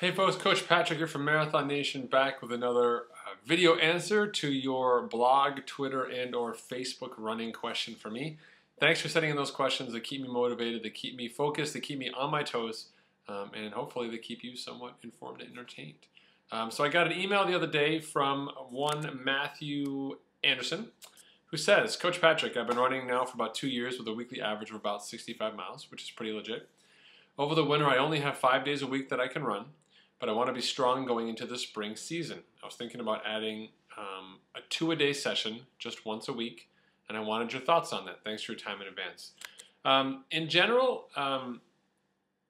Hey folks, Coach Patrick here from Marathon Nation, back with another video answer to your blog, Twitter, and or Facebook running question for me. Thanks for sending in those questions. They keep me motivated, they keep me focused, they keep me on my toes, and hopefully they keep you somewhat informed and entertained. So I got an email the other day from one Matthew Anderson, who says, Coach Patrick, I've been running now for about 2 years with a weekly average of about 65 miles, which is pretty legit. Over the winter, I only have 5 days a week that I can run, but I want to be strong going into the spring season. I was thinking about adding a 2-a-day session just once a week, and I wanted your thoughts on that. Thanks for your time in advance. In general,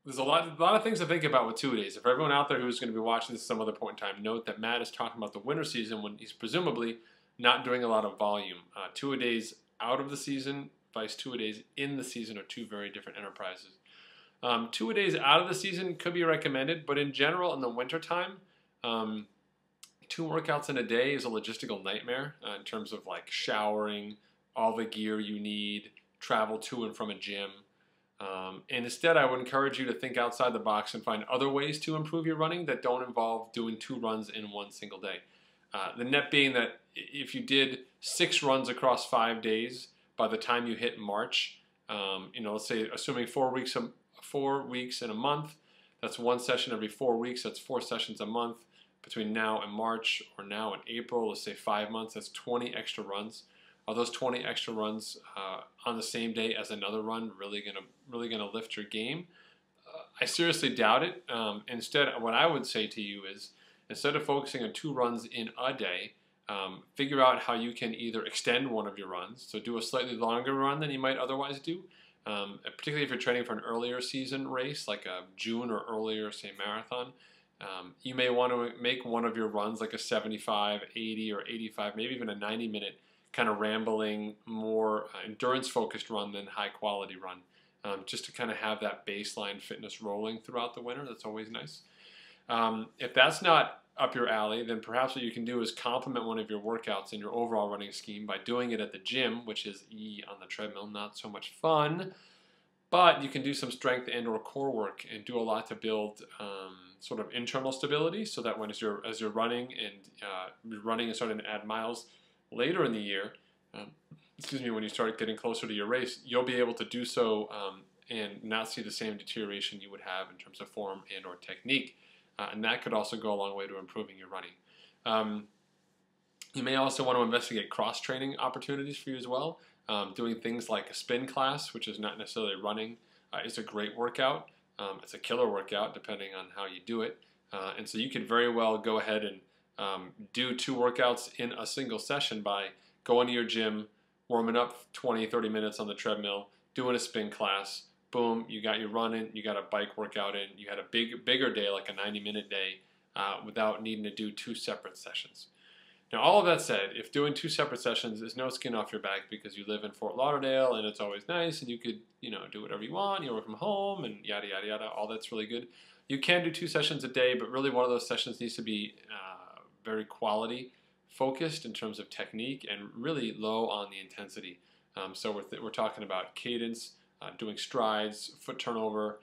there's a lot of things to think about with 2-a-days. If everyone out there who's going to be watching this at some other point in time, note that Matt is talking about the winter season when he's presumably not doing a lot of volume. 2-a-days out of the season, vice 2-a-days in the season are two very different enterprises. 2-a-days out of the season could be recommended, but in general, in the wintertime, 2 workouts in a day is a logistical nightmare in terms of like showering, all the gear you need, travel to and from a gym. And instead, I would encourage you to think outside the box and find other ways to improve your running that don't involve doing 2 runs in one single day. The net being that if you did 6 runs across 5 days, by the time you hit March, let's say assuming 4 weeks in a month, that's 1 session every 4 weeks, that's 4 sessions a month. Between now and March, or now and April, let's say 5 months, that's 20 extra runs. Are those 20 extra runs on the same day as another run really gonna lift your game? I seriously doubt it. Instead, what I would say to you is, instead of focusing on 2 runs in a day, figure out how you can either extend one of your runs, so do a slightly longer run than you might otherwise do, particularly if you're training for an earlier season race, like a June or earlier, say, marathon. You may want to make one of your runs like a 75, 80, or 85, maybe even a 90-minute kind of rambling, more endurance-focused run than high-quality run, just to kind of have that baseline fitness rolling throughout the winter. That's always nice. If that's not up your alley, then perhaps what you can do is complement one of your workouts in your overall running scheme by doing it at the gym, which is on the treadmill, not so much fun. But you can do some strength and or core work and do a lot to build sort of internal stability, so that as you're running and starting to add miles later in the year, when you start getting closer to your race, you'll be able to do so and not see the same deterioration you would have in terms of form and or technique. And that could also go a long way to improving your running. You may also want to investigate cross-training opportunities for you as well. Doing things like a spin class, which is not necessarily running, is a great workout. It's a killer workout depending on how you do it. And so you could very well go ahead and do 2 workouts in a single session by going to your gym, warming up 20, 30 minutes on the treadmill, doing a spin class. Boom, you got your run in, you got a bike workout in, you had a bigger day, like a 90-minute day, without needing to do 2 separate sessions. Now, all of that said, if doing 2 separate sessions is no skin off your back because you live in Fort Lauderdale and it's always nice and you could, do whatever you want, you work from home and yada, yada, yada, all that's really good. You can do 2 sessions a day, but really one of those sessions needs to be very quality focused in terms of technique and really low on the intensity. So we're talking about cadence, doing strides, foot turnover,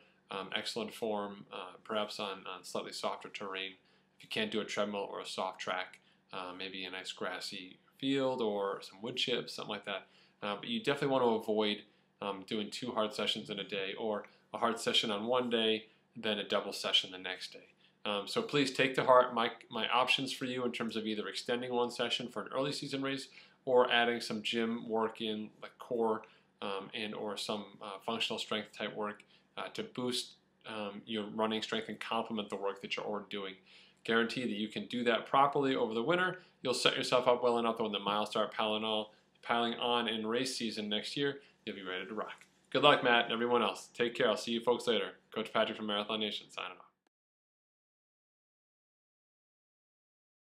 excellent form, perhaps on slightly softer terrain. If you can't do a treadmill or a soft track, maybe a nice grassy field or some wood chips, something like that. But you definitely want to avoid doing 2 hard sessions in a day, or a hard session on one day, then a double session the next day. So please take to heart my options for you in terms of either extending 1 session for an early season race or adding some gym work in, like core and or some functional strength type work to boost your running strength and complement the work that you're already doing. Guarantee that you can do that properly over the winter. You'll set yourself up well enough that when the miles start piling on in race season next year, you'll be ready to rock. Good luck, Matt, and everyone else. Take care. I'll see you folks later. Coach Patrick from Marathon Nation signing off.